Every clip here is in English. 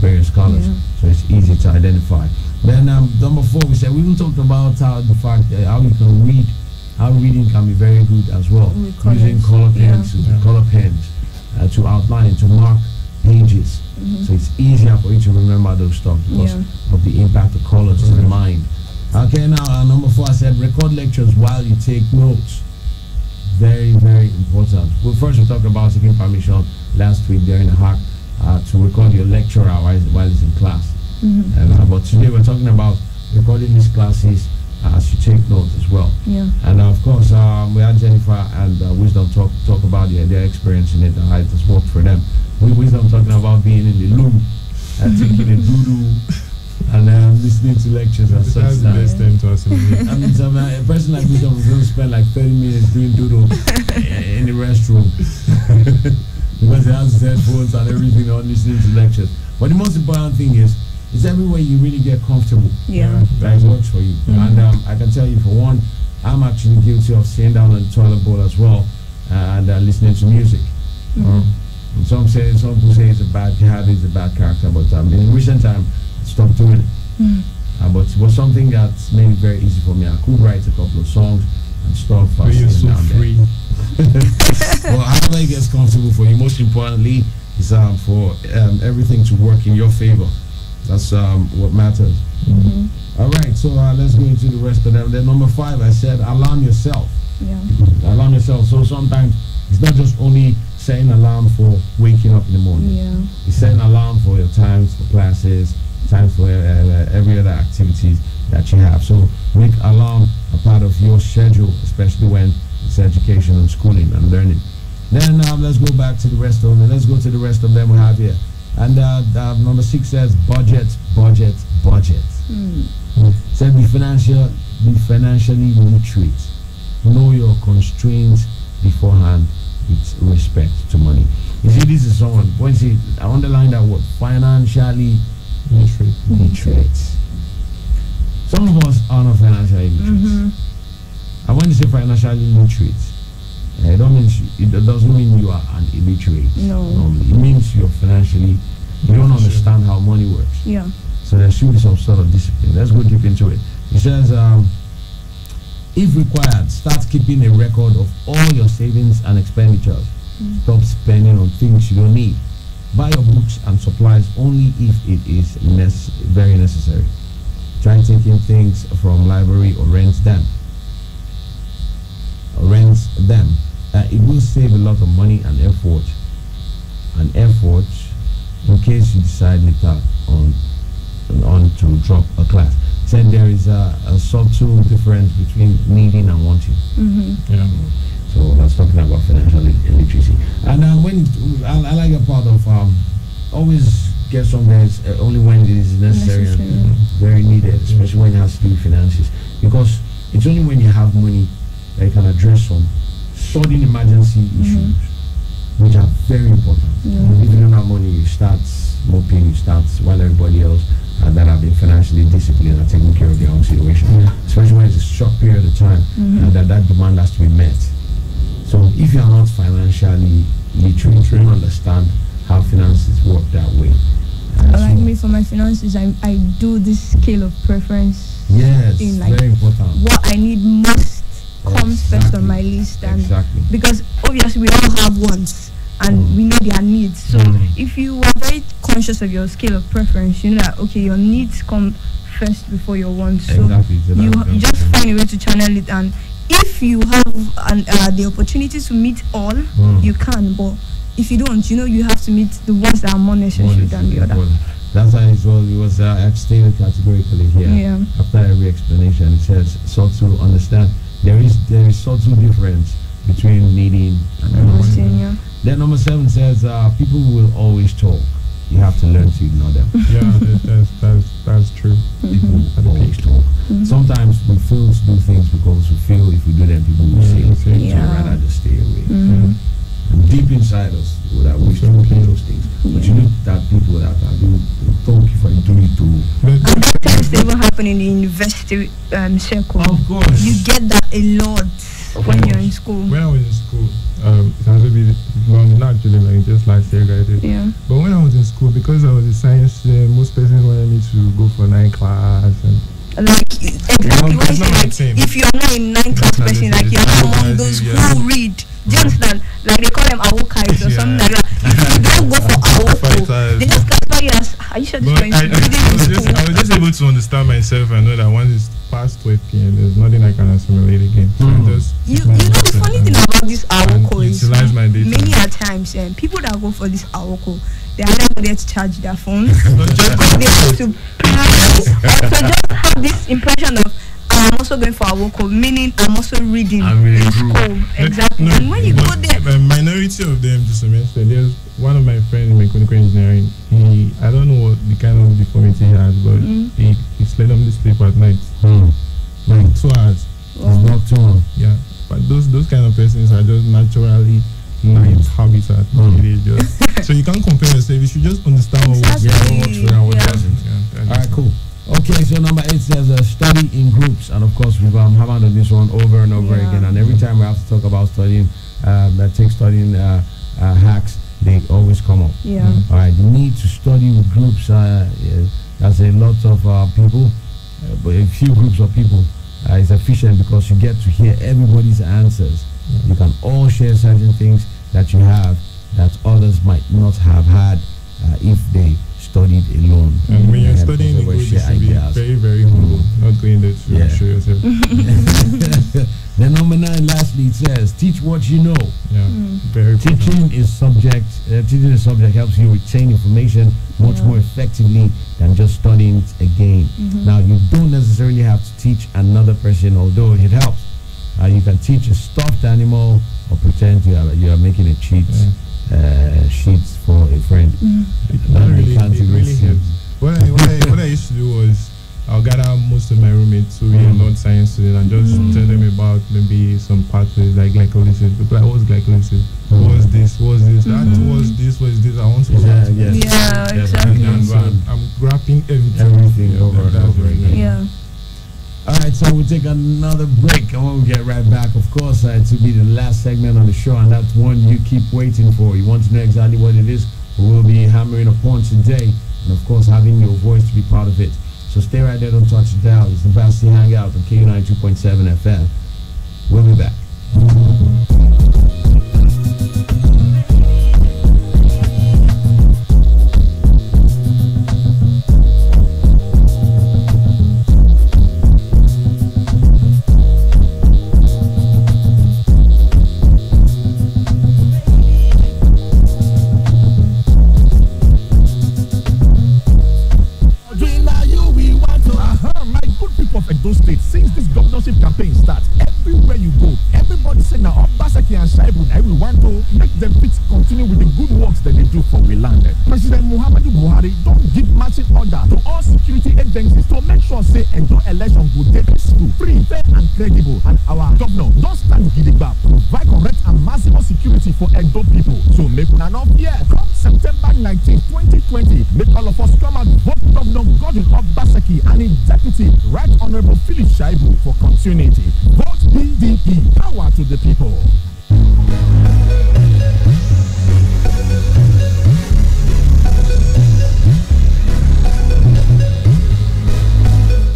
various colors, so it's easy to identify. Then number 4, we said we even talked about how the fact that how you can read, how reading can be very good as well, using color pens, to outline, to mark pages. So it's easier for you to remember those stuff because of the impact of colors to the mind. Okay, now number 4, I said record lectures while you take notes. Very, very important. Well, first we talked about seeking permission last week during the hack to record your lecture while it's in class. But today we're talking about recording these classes as you take notes as well. And of course, we had Jennifer and Wisdom talk about their experience in it and how it has worked for them. Wisdom talking about being in the loo and taking a doo-doo and listening to lectures and such. That's the best time to us. I mean, a person like Wisdom is going to spend like 30 minutes doing doodle in the restroom because he has his headphones and everything on listening to lectures. But the most important thing is everywhere you really get comfortable. That works for you. And I can tell you, for one, I'm actually guilty of sitting down on the toilet bowl as well and listening to music. Some people say it's a bad habit, it's a bad character, but in recent time, I stopped doing it. But it was something that's made it very easy for me. I could write a couple of songs and stuff. You're so free. Well, however it gets comfortable for you. Most importantly, is for everything to work in your favor. That's what matters. All right, so let's go into the rest of them. Then number 5, I said alarm yourself. Alarm yourself. So sometimes it's not just only setting alarm for waking up in the morning. It's setting alarm for your times for classes, times for every other activities that you have. So make alarm a part of your schedule, especially when it's education and schooling and learning. Then let's go back to the rest of them. Let's go to the rest of them we have here. And number 6 says budget. Said be financially literate. Know your constraints beforehand with respect to money. You see, this is someone, when I underline that word, financially literate. Some of us are not financially literate. And when you say financially literate, it doesn't mean you are an illiterate. Normally. It means you don't understand how money works. So there should be some sort of discipline. Let's go deep into it. It says, if required, start keeping a record of all your savings and expenditures. Stop spending on things you don't need. Buy your books and supplies only if it is very necessary. Try taking things from library or rent them. It will save a lot of money and effort. In case you decide later on to drop a class. Said there is a subtle difference between needing and wanting. So that's talking about financial literacy. And I like a part of always get something only when it is necessary and very needed, especially when it has to do with finances. Because it's only when you have money that you can address some sudden emergency issues, which are very important. If you don't have money, you start moping, you start while everybody else that have been financially disciplined are taking care of their own situation. Especially when it's a short period of time and that demand has to be met. So if you are not financially literate, you don't understand how finances work that way. Like me, for my finances, I do this scale of preference. Yes, in like very important. What I need most comes first on my list, and because obviously we all have wants and we know their needs. So if you are very conscious of your scale of preference, you know that okay, your needs come first before your wants. So you just find a way to channel it, and if you have the opportunity to meet all, you can. But if you don't, you know you have to meet the ones that are more necessary than the other. That's why it was stated categorically here. After every explanation, it says so to understand there is subtle difference between needing and wanting. Then number 7 says people will always talk. You have to learn to ignore them. That's true. People will always talk. Sometimes we fail to do things because we feel if we do them, people will say so we'd rather just stay away. And deep inside us, we would wish to do those things. But you look at people that do talk if I do it too. And that tends to even happen in the university circle. Of course. You get that a lot when you're in school. When I was in school, it has to be long, not actually like just last year I did. Yeah. But when I was in school, because I was a science student, most persons wanted me to go for night class and like exactly what you say, like, if you are not in 9th class person, like you're not among those who read. Do you understand? Like they call them awokais or something like that. If you don't go for awoko, they just classify you as, are you sure this going to I was just able to understand myself and know that once it's past 12 p.m. there's nothing I can assimilate again. So you know the funny thing about this awoko is many a times people that go for this awoko, they are not going to charge their phones. They have to price, or to just have this impression of I'm also going for awoko, meaning I'm also reading in school. Exactly. No, and when you go there, a minority of them to some extent. There's one of my friends in mechanical engineering. I don't know what the kind of deformity he has, but he seldomly sleep at night. Like 2 hours. Wow. It's nocturnal. Yeah. But those kind of persons are just naturally night habitat. So you can't compare yourself. You should just understand what works for and what doesn't. Alright, cool. Okay, so number 8 says study in groups, and of course we've hammered on this one over and over again, and every time we have to talk about studying, studying hacks, they always come up. All right, the need to study with groups. There's a lot of people, but a few groups of people is efficient because you get to hear everybody's answers. You can all share certain things that you have that others might not have had if they studied alone. And when you're studying in group, you should be very, very humble. Not going there to show yourself. Then number 9, lastly, it says, teach what you know. Very teaching is subject. Teaching a subject helps you retain information much more effectively than just studying it again. Now, you don't necessarily have to teach another person, although it helps. You can teach a stuffed animal or pretend you are making a cheat. Sheets for a friend. It really helps. What I used to do was I'll gather most of my roommates who are not science students and just tell them about maybe some pathways like glycolysis. Like, what's glycolysis? What's this? What's this? That was this? What's this? I want to exactly. I'm grabbing everything over and over again. Yeah. Alright, so we'll take another break and when we get right back, of course, to be the last segment on the show, and that's one you keep waiting for. You want to know exactly what it is, we'll be hammering upon today, and of course having your voice to be part of it. So stay right there, don't touch the dial. It's the Varsity Hangout on KU92.7 FM. We'll be back. Campaign starts everywhere you go. Everybody say now Obaseki and Shaibu, I will want to make them fit continue with the good works that they do for we land. President Muhammadu Buhari don't give massive order to all security agencies to make sure say Edo election will take peaceful, free, fair and credible. And our governor don't stand gidigba, provide correct and massive security for Edo people. So make una not fear. Come September 19, 2020, make all of us come and vote Governor Godwin Obaseki and his deputy, Right Honorable Philip Shaibu for continuity. Vote PDP. Power to the people.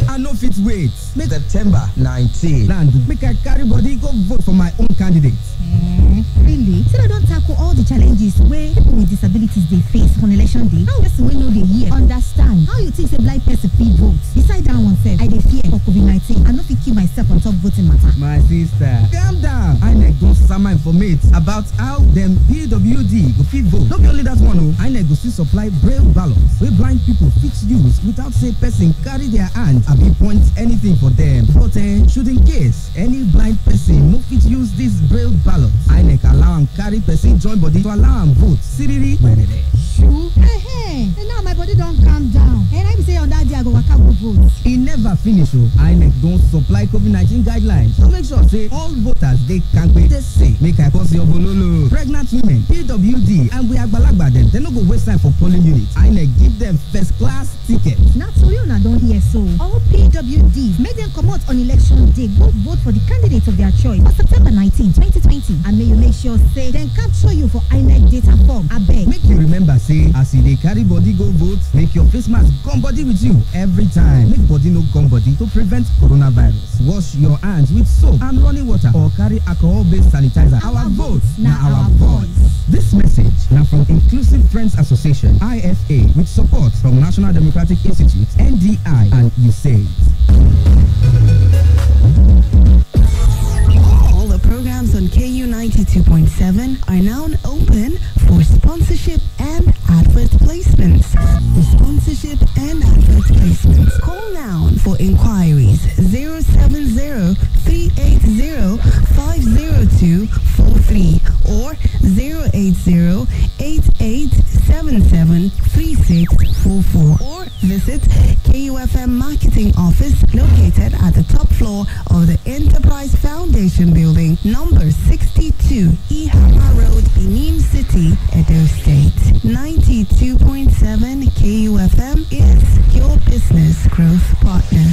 I know fit wait. Make September 19. Land, make I carry body go vote for my own candidate. Really? So I don't tackle all the challenges where people with disabilities they face on election day. How person will know they hear? Understand. How you think a blind person free vote? Decide down oneself. I dey fear for COVID-19. I no fit kill myself on top voting matter. My sister, calm down. INEC don sama informate about how them PWD go fit vote. Not only that one, INEC go still supply braille ballots where blind people fit use without say person carry their hand and be point anything for them. But should in case any blind person no fit use this braille ballot, INEC allow and carry person join body to allow and vote. Siriri, where they shoo. Hey, and now my body don't calm down. And I be say on that day I go waka go vote. It never finish. INEC don't supply COVID-19 guidelines. So make sure say all voters they can wait. They say make I pass your bololo. Pregnant women, PWD, and we agbalagba them. They no go waste time for polling units. INEC give them first class tickets. Not so you don't hear so. All PWDs make them come out on election day. Go vote for the candidate of their choice for September 19, 2020. And may you make sure say dem capture you for INEC data form. Abeg, make you remember say as you dey carry body go vote, make your face mask gum body with you every time. Make body no gum body to prevent coronavirus. Wash your hands with soap and running water or carry alcohol-based sanitizer. Our vote na our voice. This message now from Inclusive Friends Association IFA with support from National Democratic Institute NDI and USAID. All the programs on KU 92.7 are now open for sponsorship and advert placements. For sponsorship and advert placements, call now for inquiries 070-380-50243 or 080-8877-3644 or visit KUFM Marketing Office located at the top floor of the Enterprise Foundation Building, number 62, Ihama Road, Benin City, Edo State. 92.7 KUFM is your business growth partner.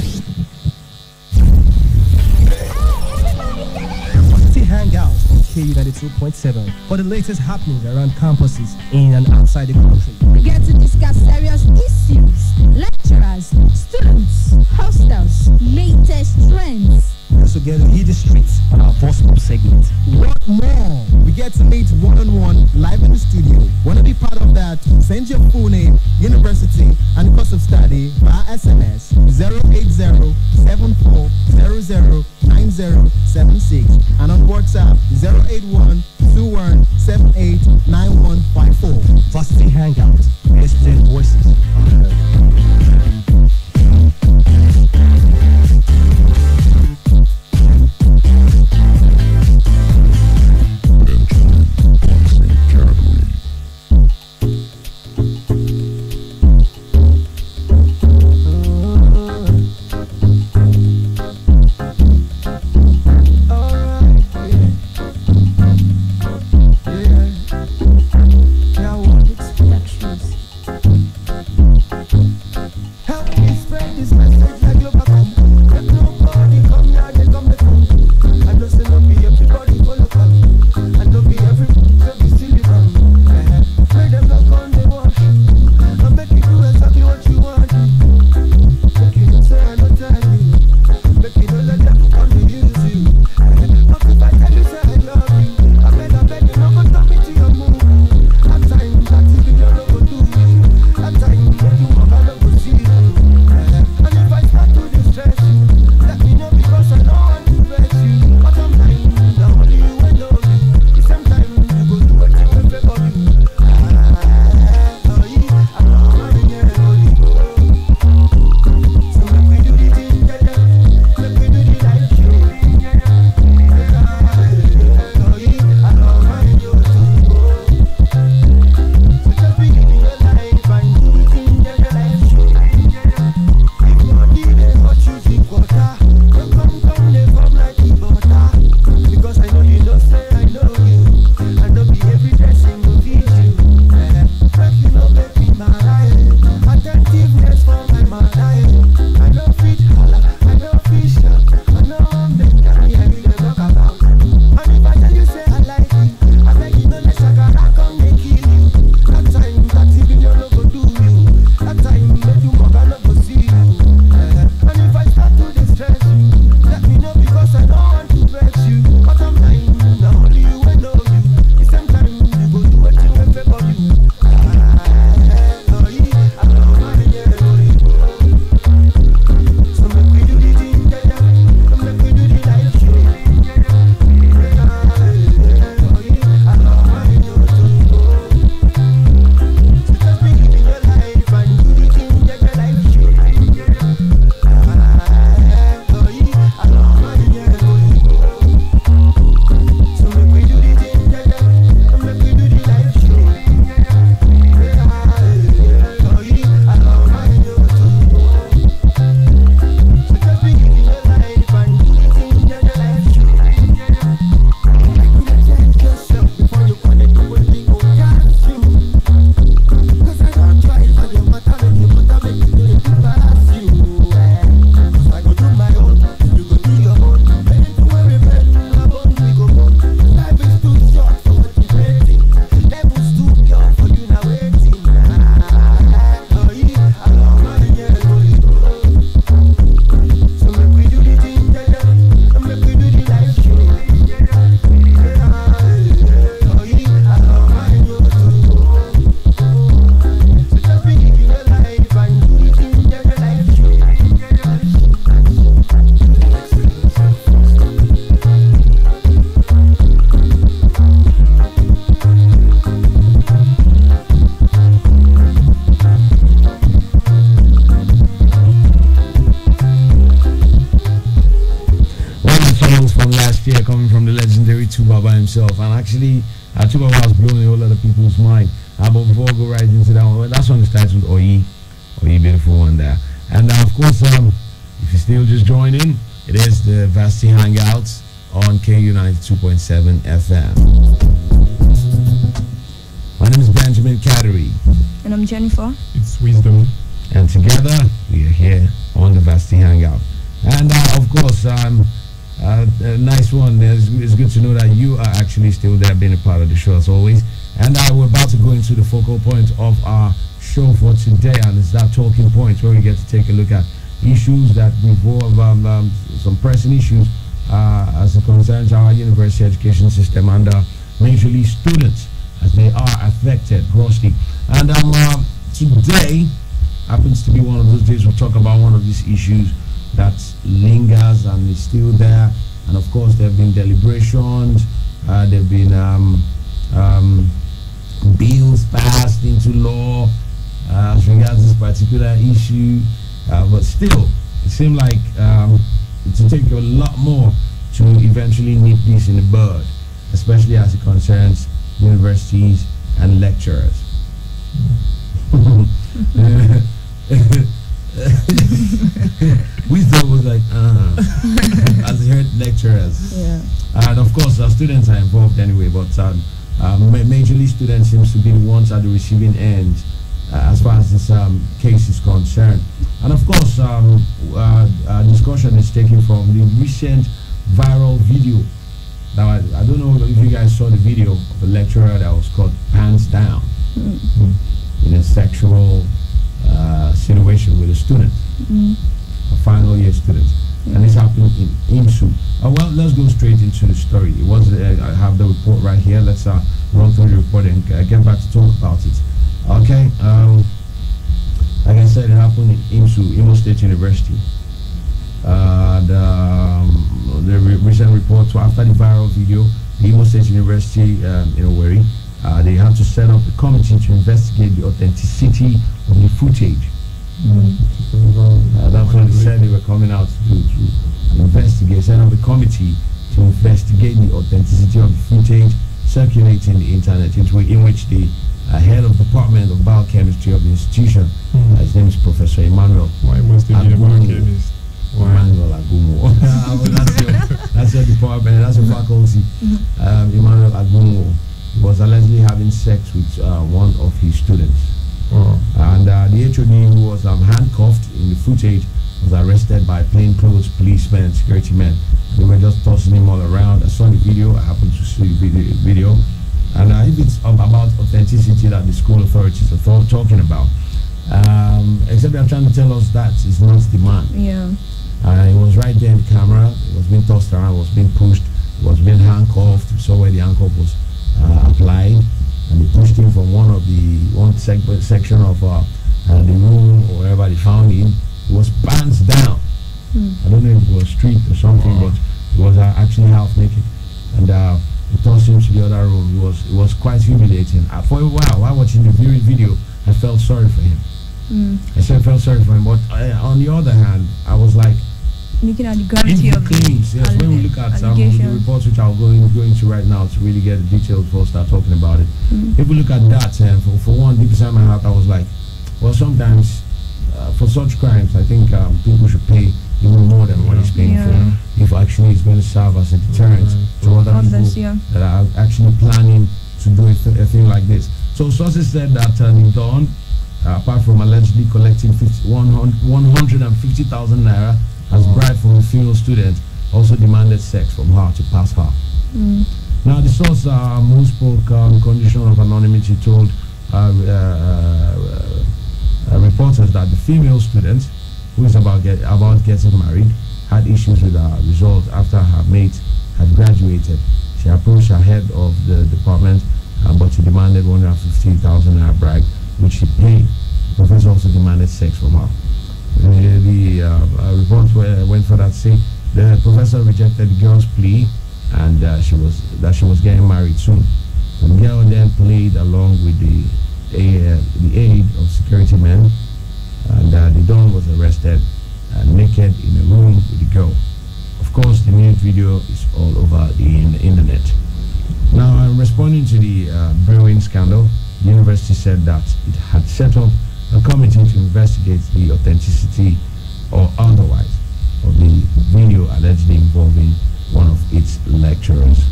Hangout on KU 92.7 for the latest happenings around campuses in and outside the country. We get to discuss serious issues, lecturers, students, hostels, latest trends. We also get to hit the streets on our Voice segment. What more? We get to meet one-on-one live in the studio. Want to be part of that? Send your full name, university, and course of study via SMS 080-7400-9076 and on WhatsApp 081-2178-9154. Varsity Hangout, where student voices are heard. Productions. Tubaba himself. And actually, Tubaba was blowing a whole lot of people's mind. But before we go right into that one, well, that song is titled Oyi, beautiful one there. And of course, if you still just join in, it is the Varsity Hangouts on KU 92.7 FM. My name is Benjamin Cattery. And I'm Jennifer. It's Wisdom. And together, we are here on the Varsity Hangout. And of course, a nice one. It's good to know that you are actually still there, being a part of the show as always. And we're about to go into the focal point of our show for today, and it's that talking point where we get to take a look at issues that involve some pressing issues as it concerns our university education system and majorly students as they are affected grossly. And today happens to be one of those days we'll talk about one of these issues that lingers and is still there. And of course, there have been deliberations, there have been bills passed into law as regards this particular issue, but still, it seemed like to take a lot more to eventually nip this in the bud, especially as it concerns universities and lecturers. Wisdom was like, as he heard lecturers. Yeah. And of course, students are involved anyway, but majorly students seems to be the ones at the receiving end as far as this case is concerned. And of course, our discussion is taken from the recent viral video. Now, I don't know if you guys saw the video of a lecturer that was called Pants Down in a sexual situation with a student, a final year student. And this happened in IMSU. Well, let's go straight into the story. It was I have the report right here. Let's run through the report and get back to talk about it. Okay. Like I said, it happened in IMSU, Imo State University. The recent report, so after the viral video, the Imo State University in Owerri, they had to set up a committee to investigate the authenticity of the footage. That's what they said they were coming out to do, to investigate, set up a committee to investigate the authenticity of the footage circulating the internet, in which the head of the Department of Biochemistry of the institution, his name is Professor Emmanuel. Why must he be a biochemist? Emmanuel Agumo. That's your department, that's your faculty. Emmanuel Agumo was allegedly having sex with one of his students. And the HOD, who was handcuffed in the footage, was arrested by plainclothes policemen and security men. They were just tossing him all around. I saw the video. I happened to see the video. And if it's about authenticity that the school authorities are talking about, except they're trying to tell us that it's not the man. Yeah. It was right there in the camera. It was being tossed around. It was being pushed. It was being handcuffed. We saw where the handcuff was applied. And they pushed him from one section of the room or wherever they found him. He was pants down. I don't know if it was street or something, but he was actually half naked. And they tossed him to the other room. It was quite humiliating. For a while watching the video, I felt sorry for him. I felt sorry for him. But on the other hand, I was like, looking at the gravity of the claims. Yes, when we look at the reports, which I'll go into right now to really get the details before I start talking about it. If we look at that, for one, deep inside my heart, I was like, well, sometimes for such crimes, I think people should pay even more than what he's paying for, if actually it's going to serve as a deterrent to other people that are actually planning to do a thing like this. So sources said that they've done, apart from allegedly collecting 150,000 naira as bribe from a female student, also demanded sex from her to pass her. Now, the source who spoke on condition of anonymity told reporters that the female student, who is about getting married, had issues with her results after her mate had graduated. She approached her head of the department, but she demanded 150,000 naira bribe, which she paid. The professor also demanded sex from her. The report went further to say the professor rejected the girl's plea and she was getting married soon. The girl then played along with the aid of security men, and the don was arrested naked in a room with the girl. Of of course, the news video is all over the internet. Now, I'm responding to the brewing scandal. The university said that it had set up a committee to investigate the authenticity or otherwise of the video allegedly involving one of its lecturers.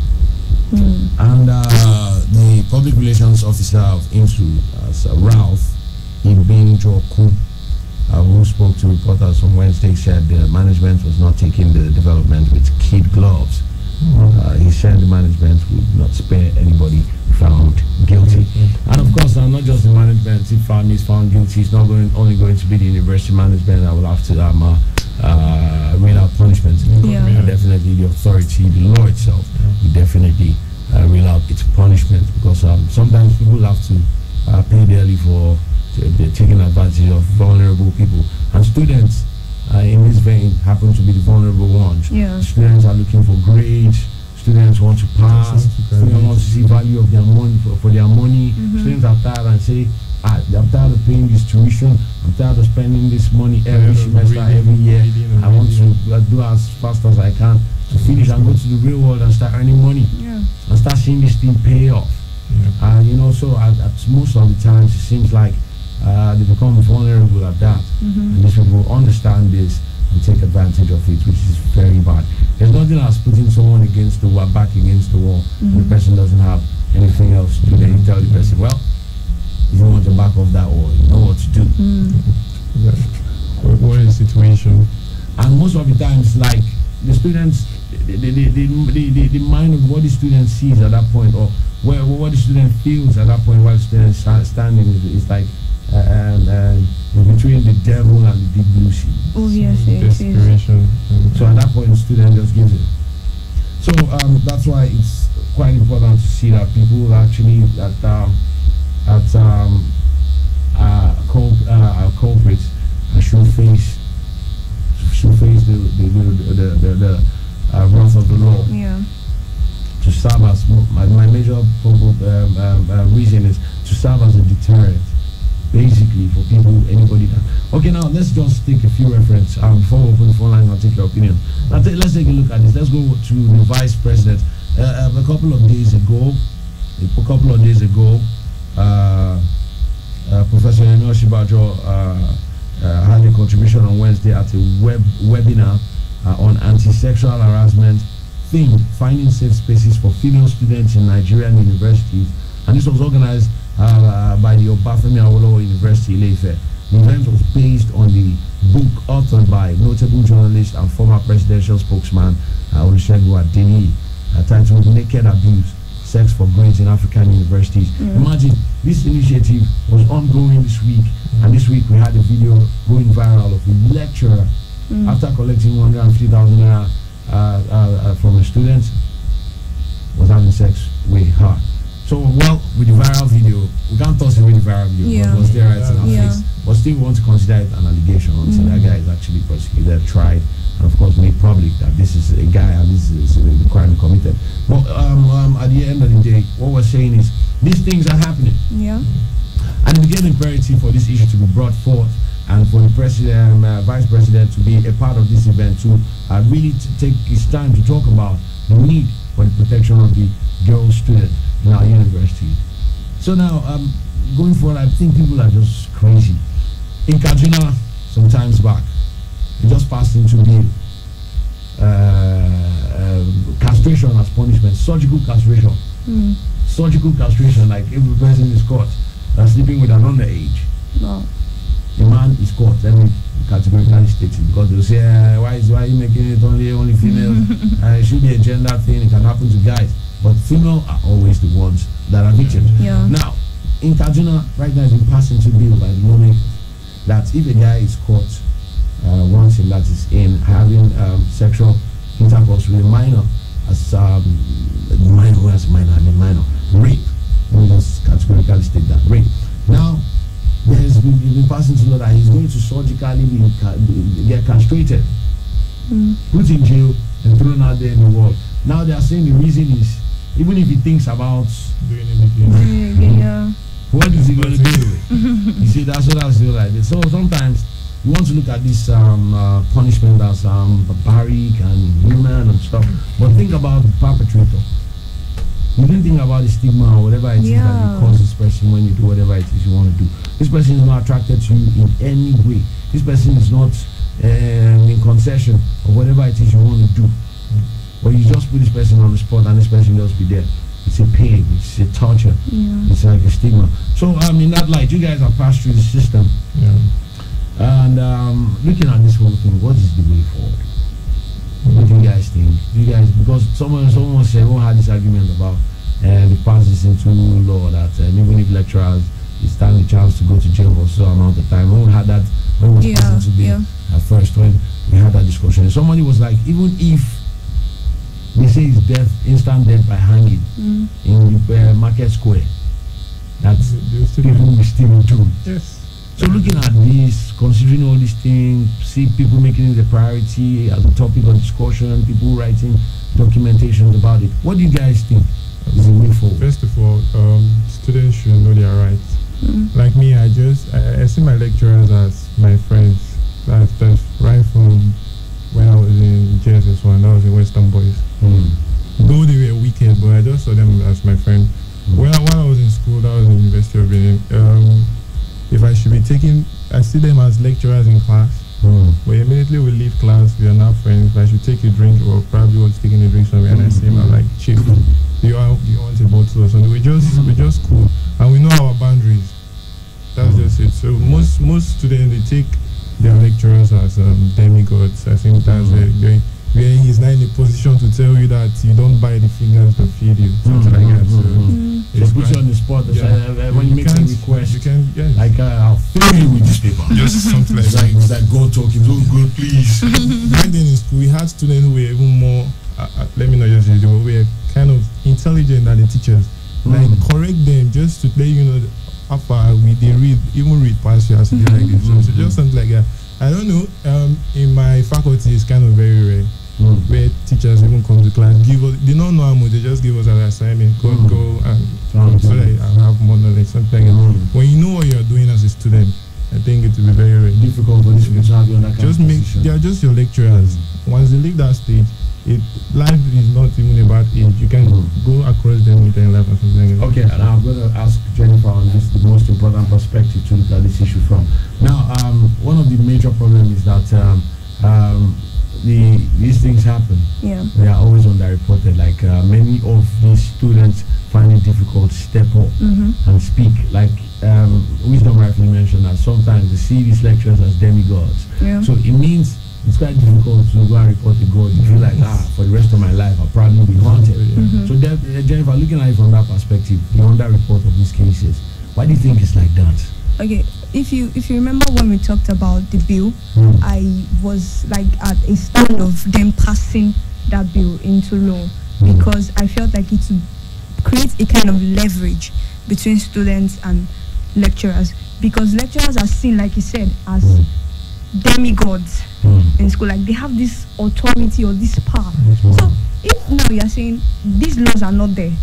And the public relations officer of IMSU, Ralph Ibinjoku, who spoke to reporters on Wednesday, said the management was not taking the development with kid gloves. He said the management would not spare anybody found guilty. And of course, not just the management. If is found guilty, it's not only going to be the university management that will have to rein out punishment. Definitely the authority, the law itself, will definitely rein out its punishment, because sometimes people have to pay dearly for taking advantage of vulnerable people, and students in this vein happen to be the vulnerable ones. Students are looking for grades, students want to pass, students want to see value of their money for their money. Students are tired and say, I'm tired of paying this tuition, I'm tired of spending this money every semester, every year. I want to do as fast as I can to finish and go to the real world and start earning money and start seeing this thing pay off. So at most of the times it seems like they become vulnerable at that, and these people understand this and take advantage of it, which is very bad. There's nothing as putting someone against the wall, back against the wall, and the person doesn't have anything else to do. Then you tell the person, well, if you want to back off that wall, you know what to do. What is the situation? And most of the times, like the students, the mind of what the student sees at that point, or what the student feels at that point while the student is standing, is like between the devil and the deep blue sea. Oh yes, desperation. So at that point, the student just gives it. So that's why it's quite important to see that people actually culprits should face the wrath of the law. To serve as my major reason is to serve as a deterrent, basically, for people, anybody that. Okay, now let's just take a few references before we open the phone line. I'll take your opinion. Now let's take a look at this. Let's go to the vice president. A couple of days ago, Professor Emil Shibajo had a contribution on Wednesday at a webinar on anti-sexual harassment theme, finding safe spaces for female students in Nigerian universities, and this was organized by the Obafemi Awolowo University, Ile-Ife. The event was based on the book authored by notable journalist and former presidential spokesman Olusegun Adeniyi, titled "Naked Abuse: Sex for Grades in African Universities." Imagine, this initiative was ongoing this week, and this week we had a video going viral of a lecturer after collecting 150,000 naira from a student, was having sex with her. So, well, with the viral video, we can't toss away the viral video, but it was there right in our face. But still, we want to consider it an allegation until that guy is actually prosecuted, tried, and of course made public that this is a guy and this is a crime committed. But at the end of the day, what we're saying is these things are happening. And it became imperative for this issue to be brought forth, and for the president, vice president, to be a part of this event, to really take his time to talk about the need for the protection of the girl student in our university. So now, going forward, I think people are just crazy. In Kaduna, some times back, it just passed into bill. Castration as punishment, surgical castration. Surgical castration, like if the person is caught sleeping with an underage. The man is caught, let me categorically state it, because they'll say, why are you making it only females? It should be a gender thing, it can happen to guys. But female are always the ones that are victims. Now, in Kaduna, right now, it's been passed into bill by the lawmakers that if a guy is caught once in that is in having sexual intercourse with a minor, as minor, rape. Let me just categorically state that, rape. Now, there's been passing to law that he's going to surgically get castrated, put in jail, and thrown out there in the world. Now they are saying the reason is, even if he thinks about doing anything, what is he going to do? You see, that's what I feel like. So sometimes you want to look at this punishment as barbaric and human and stuff, but think about the perpetrator. You didn't think about the stigma or whatever it is that you cause this person when you do whatever it is you want to do. This person is not attracted to you in any way. This person is not in concession of whatever it is you want to do. But you just put this person on the spot and this person just be there. It's a pain, it's a torture, it's like a stigma. So in that light, you guys have passed through the system. And looking at this whole thing, what is the way forward? What do you guys think? Do you guys, because someone said, who had this argument about the pass this into law that even if lecturers stand a chance to go to jail for so amount of time. When we had that, when we was passing to be at first, when we had that discussion, somebody was like, even if they say it's death, instant death by hanging in Market Square, that's people will still do. Yes. So looking at this, considering all these things, see people making it a priority as a topic of discussion, people writing documentations about it. What do you guys think is the way forward? First of all, students should know their rights. Like me, I see my lecturers as my friends. That's right from when I was in JSS1, that was in Western Boys. Though they were wicked, but I just saw them as my friend. When I was in school, that was in the University of Benin. If I should be taking, I see them as lecturers in class. But immediately we leave class, we are now friends. If I should take a drink or probably was taking a drink somewhere and I see him, I'm like, Chief, do you want a bottle or something? We're just cool. And we know our boundaries. That's just it. So most students, they take their lecturers as demigods. I think that's where he's not in a position to tell you that you don't buy the fingers to feed you. Something like that. So put you on the spot when you make a request. You can, like I'll fill you with this paper. Just something like that. It's like God talking. Oh God, please. Back then in school, we had students who were even more. Let me not just say they were kind of intelligent than the teachers. Like correct them just to let you know how far they read past you or something like this. So just something like that. I don't know. In my faculty, it's kind of very rare. Where teachers even come to class, they don't know how much, they just give us an assignment, go and so that I have more knowledge, something like that. When you know what you're doing as a student, I think it will be very, very difficult for these people to have you on that kind of position. They are just your lecturers. Once they leave that stage, life is not even about age. You can go across them with their life or something like that. Okay, and I'm going to ask Jennifer on this, the most important perspective to look at this issue from. Now, one of the major problems is that these things happen. They are always underreported. Like many of these students find it difficult to step up and speak. Like Wisdom rightfully mentioned that sometimes they see these lecturers as demigods. So it means it's quite difficult to go and report to God. You feel like, for the rest of my life, I'll probably be haunted. So Jennifer, looking at it from that perspective, the underreport of these cases, why do you think it's like that? Okay, if you remember when we talked about the bill, I was like at a stand of them passing that bill into law because I felt like it would create a kind of leverage between students and lecturers, because lecturers are seen, like you said, as demigods in school. Like they have this authority or this power. So if now you are saying these laws are not there,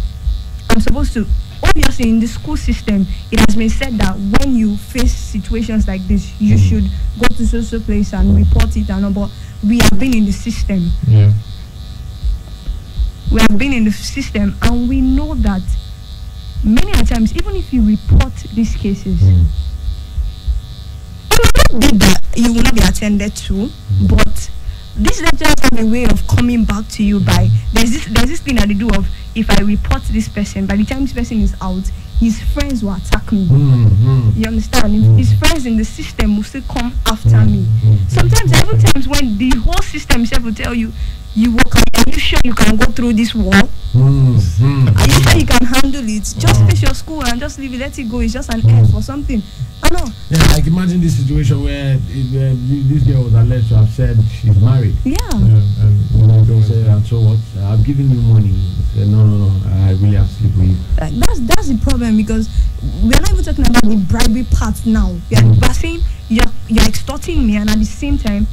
I'm supposed to, obviously in the school system it has been said that when you face situations like this, you should go to social place and report it and all, but we have been in the system. We have been in the system and we know that many a times, even if you report these cases, you will not be attended to, but these lecturers have a way of coming back to you by there's this thing that they do of, if I report this person, by the time this person is out, his friends will attack me. You understand? His friends in the system will still come after me. Sometimes, every times when the whole system itself will tell you, are you sure you can go through this wall? Are you sure you can handle it? Just face your school and just leave it, let it go. It's just an F or something. I know. Yeah, like imagine this situation where this girl was alleged to have said she's married. And say, and so what? I've given you money. Say, no, I really have to sleep with you. That's the problem, because we're not even talking about the bribery part now. We're saying you're extorting me, and at the same time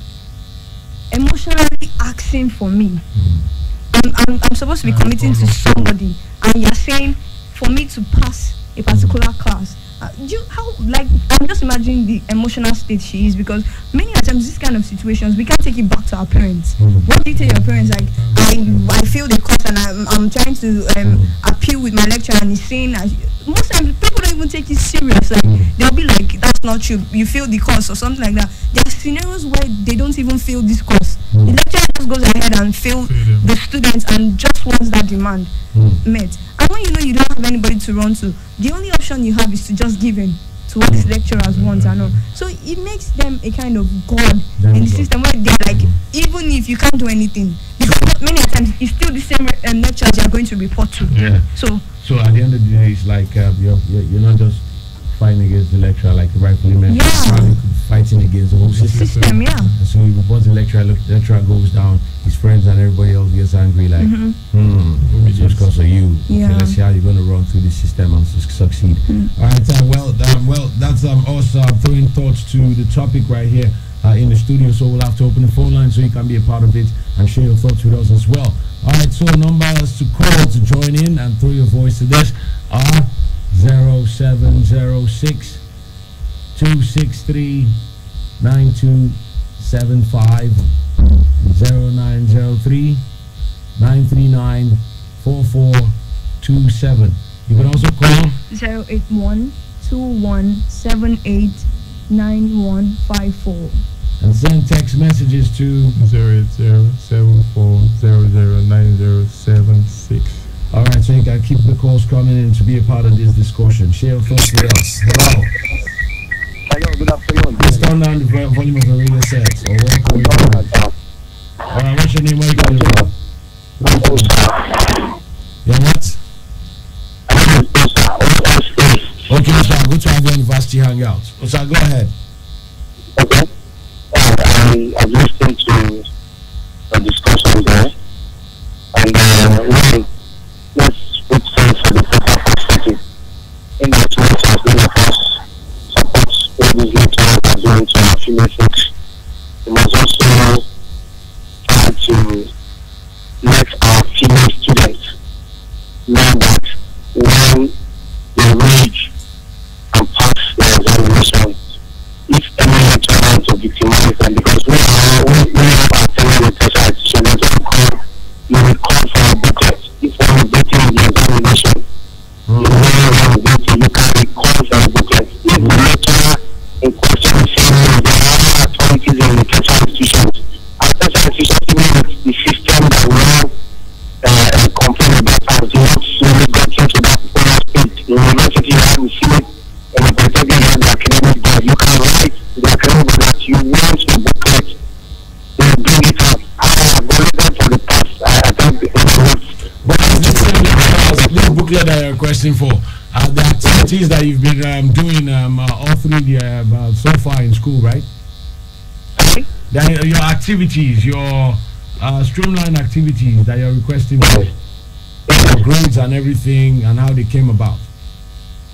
emotionally asking for me. I'm supposed to be committing to somebody, and you're saying for me to pass a particular class, I'm just imagining the emotional state she is, because many times this kind of situations we can't take it back to our parents. What do you tell your parents? Like, I feel the course and I'm trying to appeal with my lecturer and he's saying that most times people don't even take it serious. Like they'll be like, that's not true, you feel the course or something like that. There are scenarios where they don't even feel this course. The lecturer just goes ahead and fill the students and just wants that demand met. And when you know you don't have anybody to run to, the only option you have is to just give in to what these lecturers want and all. So it makes them a kind of god in the system where they're like, even if you can't do anything, because many times it's still the same lecturers you're going to report to. Yeah. So at the end of the day, it's like you're not just fighting against the lecturer, like rightfully mentioned. Yeah. Fighting against the whole system. Yeah. And so you report the lecturer goes down, his friends and everybody else gets angry, like, it's just because of you. Yeah. Okay, let's see how you're going to run through the system and succeed. All right, well, that's us throwing thoughts to the topic right here in the studio. So we'll have to open the phone line so you can be a part of it and share your thoughts with us as well. All right, so numbers to call to join in and throw your voice to this are 0706 263 9275 0903 939 4427. You can also call 081 2178 9154 and send text messages to 08074009076. All right, so you can keep the calls coming in to be a part of this discussion. Share your thoughts with us. Hello. Hello, good afternoon. Let's turn down the volume of the radio set. Or walk away from it. All right, what's your name? Where you calling from? Yeah, what? Okay, sir. Go to our university hangout. Sir, go ahead. Okay. I've listened to the discussion there, and let's put sense for the proper perspective. In that sense, as many of us support all these lecturers are doing to our female folks, we must also try to let our female students know that when they read and pass their examinations, if any lecturer wants to victimize them, because we are attending the test, so you will call for a booklet. If one is getting the examination, you can call for a booklet. If the lecturer in question is saying there are authorities in the tertiary institutions, our tertiary institutions, even with the system that we now complain about, as the not slowly got into that state. In university, you have the Senate and the Polytechnic and the academic board. You can write to the academic board that you want a booklet. They will bring it up. I have gone there for the past, I think, this booklet that you're requesting for, the activities that you've been doing all through the so far in school, right? Your activities, your streamlined activities that you're requesting for, your grades and everything, and how they came about.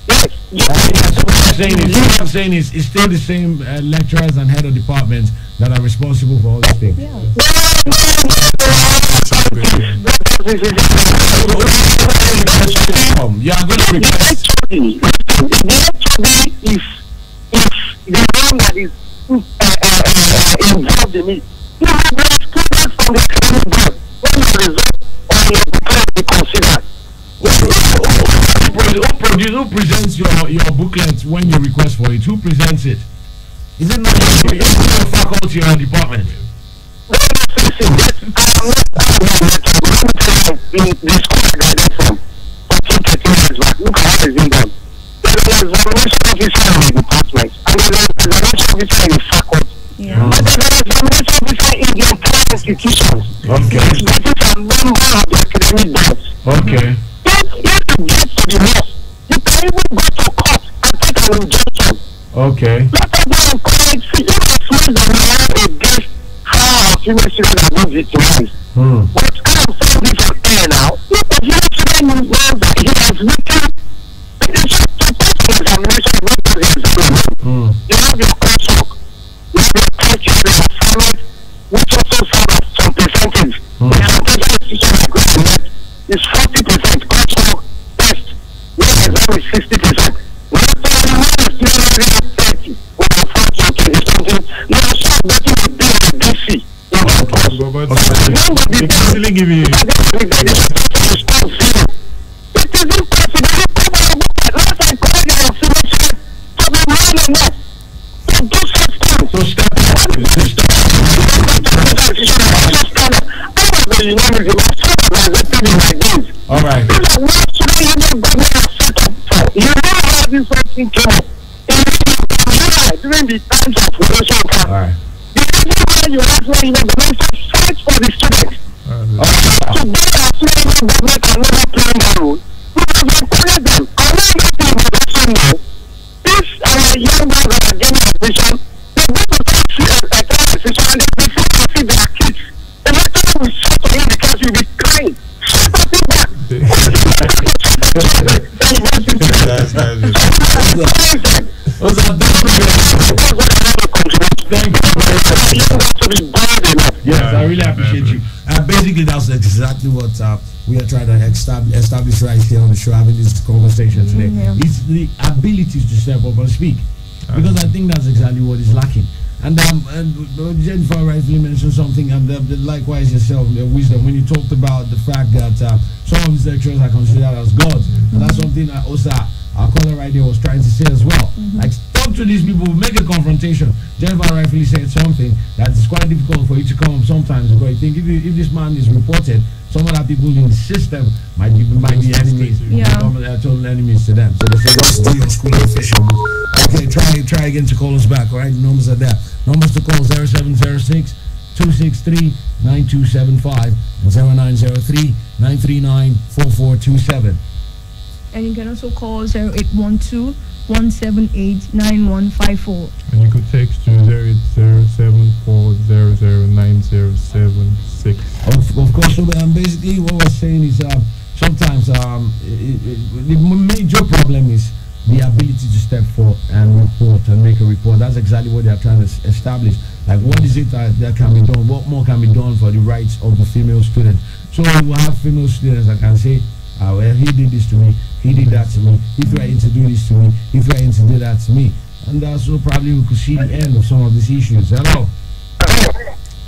What I'm saying is it's still the same lecturers and head of departments that are responsible for all these things. You are going to request. If the one that is involved in it, you have the students from the academic board. When the result of the booklet be considered. Who presents your booklet when you request for it? Who presents it? Is it not your faculty or department? In the school I graduated from 13 years back, look at what is being done. There is an examination officer in the department, and there is an examination officer in the faculty. And there is an examination officer in the entire institutions. Okay. That is a member of the academic board. Okay. If you get to the law, you can even go to court and take an injunction. Okay. Let us go and collect, see if it's more than against how our female students are being victimized. But I'm saying this on air now. If the female student knows that he has written, it's just to take the examination, not to the examination. You have your coursework, you have your test, you have your assignment, which also serve as some percentage. The certification institution are going to net is 40% coursework test, where the exam is 60%. Not only start getting a bill with DC. They can still give you. It isn't possible. Last I called you and said, for the man enough. So do such things. So step up. I was the unanimity. My son was accepted in my games. All right. What should I even government have set up for? You know how this whole thing came up. During the times of relation camp. All right. The reason why you have to government fight for the students. Today, as soon as government are never playing that role, we have encouraged them. I know nothing about that song now. These young boys that are getting admission, they go to see a decision and they before to see their kids. The next time we shut on you because you'll be crying. Shut up in that. Thank you. Yes, I really appreciate you. Basically, that's exactly what we are trying to establish right here on the show, having this conversation today. It's the ability to step up and speak, because I think that's exactly what is lacking. And Jennifer rightfully mentioned something, and likewise yourself, wisdom, when you talked about the fact that some of these lecturers are considered as gods. And that's something that also our caller right there was trying to say as well. Like, talk to these people, make a confrontation. Jennifer rightfully said something that is quite difficult for you to come up sometimes, because I think if this man is reported, some other people in the system might be enemies, total enemies to them. So they say, what's the school official? Okay, try again to call us back. All right, the numbers are there. Numbers to call 0706 263 9275 and 0903 939 4427. And you can also call 0812 178 9154. And you could text to 08074009076. Of course, so basically what we're saying is sometimes the major problem is the ability to step forward and report and make a report. That's exactly what they are trying to establish. Like, what is it that can be done? What more can be done for the rights of the female students? So we will have female students that can say, well, he did this to me, he did that to me, he threatened to do this to me, he threatened to do that to me. And so probably we could see the end of some of these issues. Hello.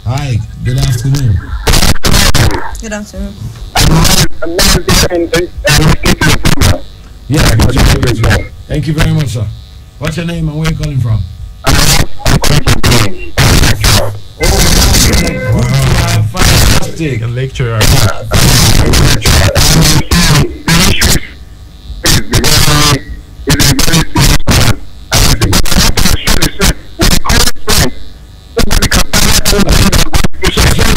Hi, good afternoon. Good afternoon. Yeah, thank you very much, sir. What's your name and where are you calling from? Fantastic. A lecturer.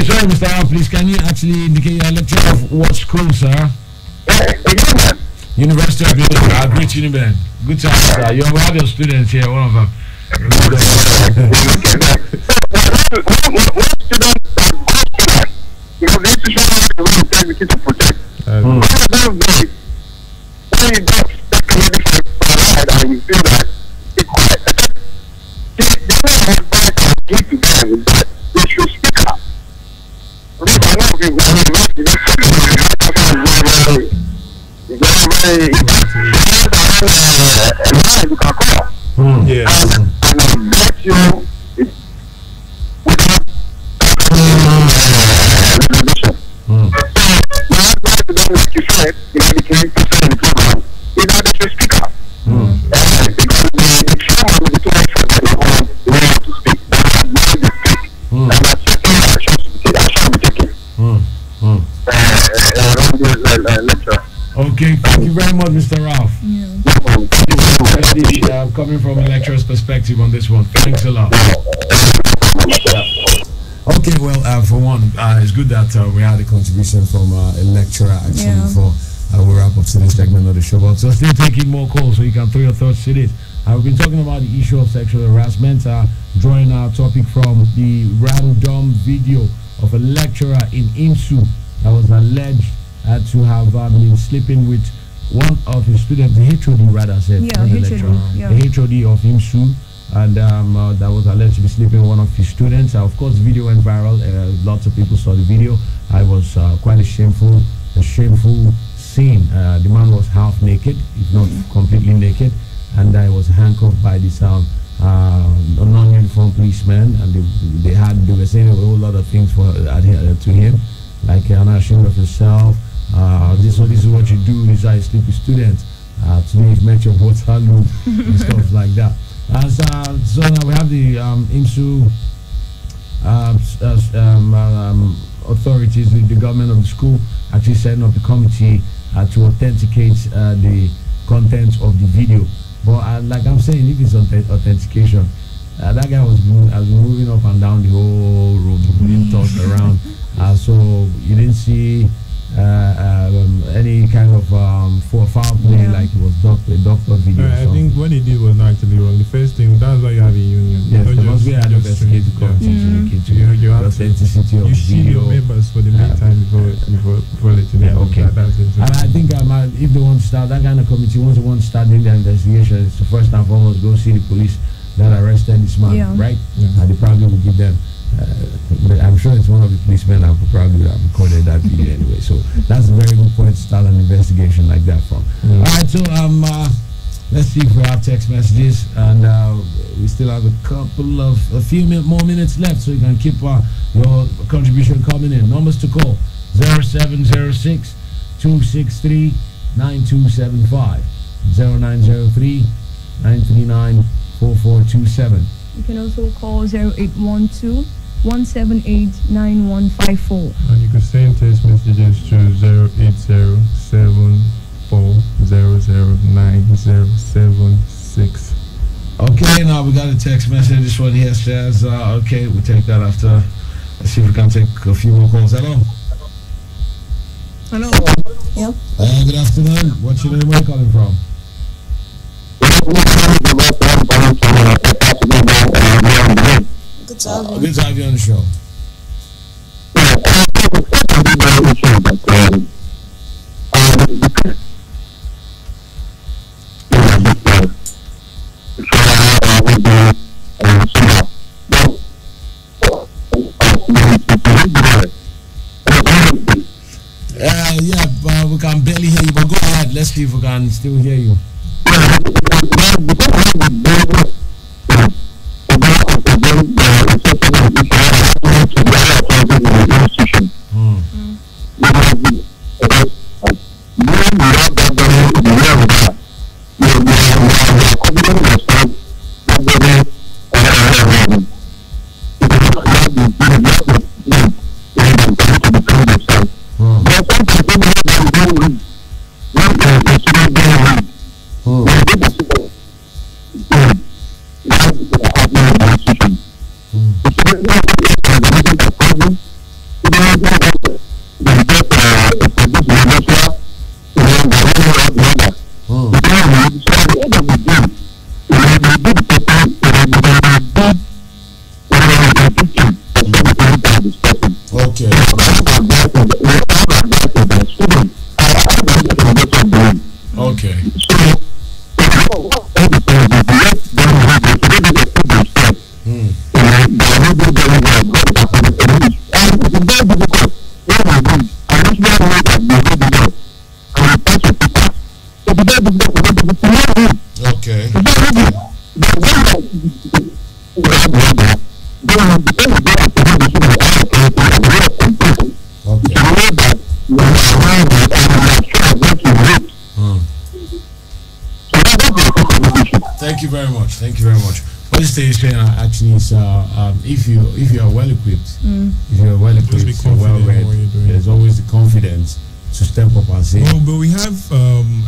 Sorry, Mr. Al, please, can you actually indicate your lecturer of what school, sir? University of Uniben. Great Uniben. Good time, sir. You have your students here, one of them. Okay, thank you very much, Mr. Ralph. Coming from a lecturer's perspective on this one. Thanks a lot. Okay, well, for one, it's good that we had a contribution from a lecturer actually before we wrap up today's segment of the show. But so still taking more calls so you can throw your thoughts to this. We've been talking about the issue of sexual harassment, drawing our topic from the random video of a lecturer in IMSU that was alleged to have been sleeping with one of his students, the HOD rather said, the HOD of IMSU, and that was alleged to be sleeping with one of his students. Of course, the video went viral. Lots of people saw the video. I was quite a shameful scene. The man was half naked, if not completely naked, and I was handcuffed by this non-uniformed policemen, and they were saying a whole lot of things to him, like an ashamed of yourself. This is what you do. These are stupid students. Today you've met your Waterloo and stuff like that. So now we have the IMSU authorities, the government of the school, actually setting up the committee to authenticate the contents of the video. But like I'm saying, if it's authentication, that guy was moving up and down the whole room, being tossed around. So you didn't see any kind of foul play like it was doctor video. I think what he did was not actually wrong. The first thing, that's why you have a union. Yes, there must be an investigative committee to the authenticity of the video. Your members for the meantime before letting them. Okay. And I think if they want to start that kind of committee, once they want to start doing their investigation, it's the first and foremost go see the police that arrested this man, right? And they probably will give them. But I'm sure it's one of the policemen that probably have recorded that video anyway. So that's a very good point to start an investigation like that from. All right, so let's see if we have text messages, and we still have a few more minutes left, so you can keep your contribution coming in. Numbers to call: 0706 263 9275, 0903 939 4427. You can also call 0812 178 9154. And you can send text messages to 080 7400976. Okay, now we got a text message. This one here says, okay, we'll take that after. Let's see if we can take a few more calls. Hello. Hello. Yep. Good afternoon. What's your name? Where are you calling from? Good to have you. Good to have you on the show. We can barely hear you, but go ahead. Let's see if we can still hear you. Thank you very much. What you say is actually is if you are well equipped, you're well read, there's always the confidence to step up and say. Well, but we have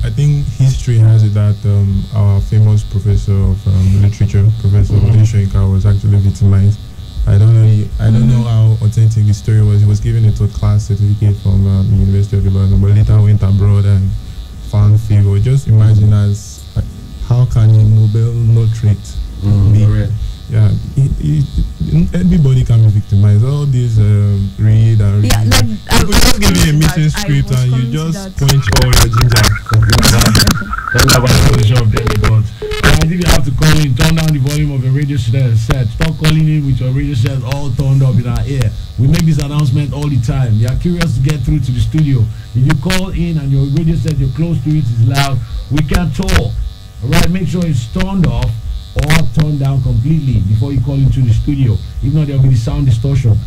I think history has it that our famous professor of literature, Professor Odeshoinka, was actually victimized. I don't know how authentic the story was. He was given a third class certificate from the University of Ibadan, but later went abroad and found favor. Just imagine how can a Nobel laureate be? Yeah, everybody can be victimized. All these read and read. Yeah, we just give you a meeting script and you just point all your ginger. If you have to call in, turn down the volume of your radio set. Stop calling in with your radio set all turned up in our ear. We make this announcement all the time. You are curious to get through to the studio. If you call in and your radio set, you're close to it, is loud, we can't talk. Alright, make sure it's turned off or turned down completely before you call into the studio. If not, there'll be the sound distortion.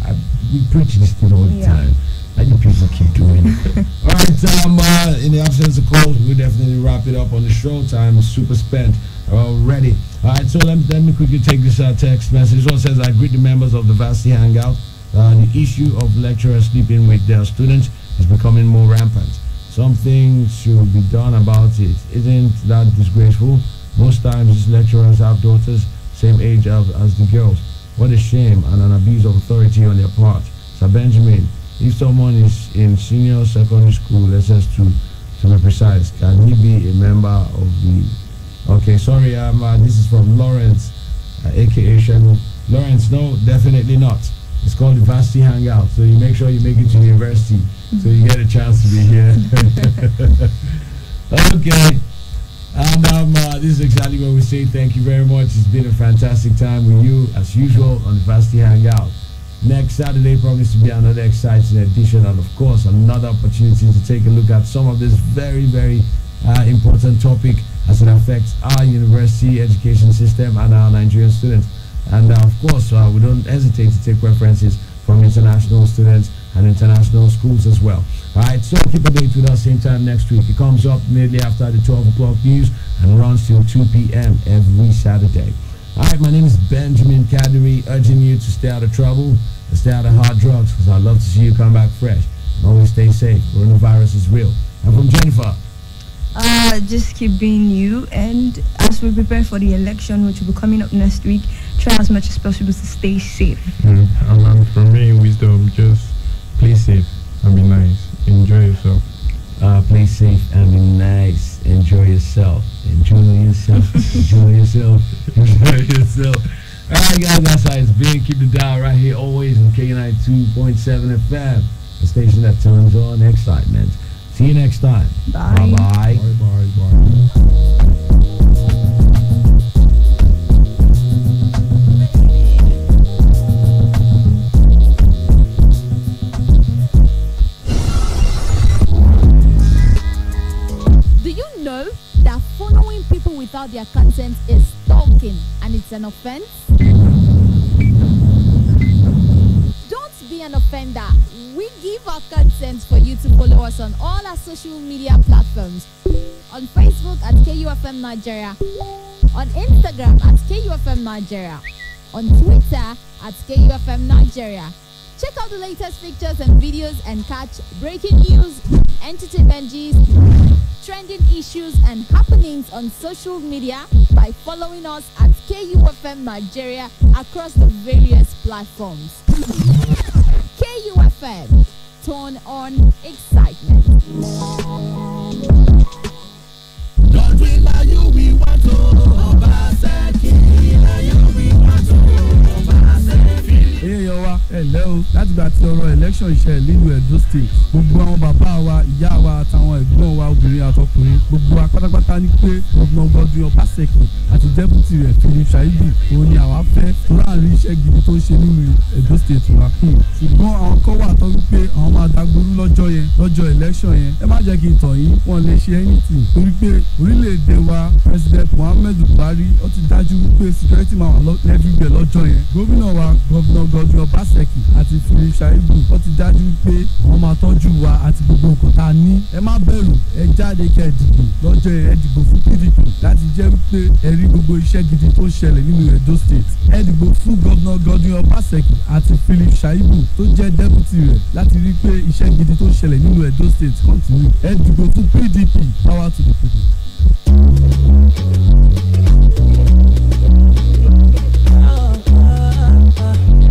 We preach this thing all the time. And you people keep doing it. All right, in the absence of calls, we'll definitely wrap it up on the show. Time is super spent already. All right, so let me quickly take this text message. This one says, I greet the members of the Varsity Hangout. The issue of lecturers sleeping with their students is becoming more rampant. Something should be done about it. Isn't that disgraceful? Most times these lecturers have daughters same age as the girls. What a shame and an abuse of authority on their part. Sir Benjamin, if someone is in senior secondary school, SS2 to be precise, can he be a member of the... Okay, sorry, this is from Lawrence, aka Shenu. Lawrence, no, definitely not. It's called the Varsity Hangout, so you make sure you make it to the university so you get a chance to be here. Okay, and this is exactly what we say. Thank you very much. It's been a fantastic time with you, as usual, on the Varsity Hangout. Next Saturday promises to be another exciting edition, and of course another opportunity to take a look at some of this very, very important topic as it affects our university education system and our Nigerian students. And of course, we don't hesitate to take references from international students and international schools as well. All right, so keep a date with us same time next week. It comes up immediately after the 12 o'clock news and runs till 2 p.m. every Saturday. All right, my name is Benjamin Kadiri, urging you to stay out of trouble and stay out of hard drugs, because I'd love to see you come back fresh. And always stay safe. Coronavirus is real. I'm from Jennifer. Just keep being you, and as we prepare for the election, which will be coming up next week, try as much as possible to stay safe. And for me, wisdom, just play safe and be nice. Enjoy yourself. Play safe and be nice. Enjoy yourself. Enjoy yourself. Enjoy yourself. Enjoy yourself. Alright guys, that's how it's been. Keep the dial right here always on K92.7 FM, the station that turns on excitement. See you next time. Bye. Bye. Bye. Do you know that following people without their consent is stalking and it's an offense? Don't be an offender. We give our consent for you to follow us on all our social media platforms. On Facebook at KUFM Nigeria, on Instagram at KUFM Nigeria, on Twitter at KUFM Nigeria. Check out the latest pictures and videos and catch breaking news, entertainment gist, trending issues and happenings on social media by following us at KUFM Nigeria across the various platforms. KUFM, turn on excitement. Don't we love you, we want to Obaseki, we want to Obaseki. Wa ẹ̀lẹ́ o láti gbà tí ọ̀rọ̀ election ìṣẹ̀lẹ̀ nílùú Edo State, gbogbo àwọn bàbá wa, ìyá wa àtàwọn ẹ̀gbọ́n wa obìnrin àtọkùnrin, gbogbo wa pátápátá ní pé Gómìnà Godwin Obaseki àti dẹ́pútì rẹ̀ Philip Shaibu òun ni àwa fẹ́ tó láàrin iṣẹ́ gidi tó ń ṣe nínú Edo State wa. Ṣùgbọ́n àwọn kan wà tó wípé àwọn máa dagboru lọ́jọ́ election yẹn. Ẹ má jẹ́ kí n tàn yín, wọ́n lè ṣe anything torí pé orílẹ̀-èdè wa President Muhammadu Buhari ó ti dájú wípé security máa wà everywhere lọ́jọ́ yẹn. Gómìnà wa Gómìnà Godwin Obaseki àti Philip Shaibu ó ti dájú pé wọ́n máa tọ́jú wa àti gbogbo nǹkan tá a ní. Ẹ má bẹ̀rù, ẹ jáde kẹ́ ẹ dìbò lọ́jọ́ yẹn, ẹ dìbò fún PDP láti jẹ́ wípé ẹ rí gbogbo iṣẹ́ gidi tó ń ṣẹlẹ̀ nínú Edo State. Ẹ dìbò fún Gómìnà Godwin Obaseki àti Philip Shaibu tó jẹ́ dẹ́pútì rẹ̀ láti rí pé iṣẹ́ gidi tó ń ṣẹlẹ̀ nínú Edo State continue. Ẹ dìbò fún PDP, power to the people.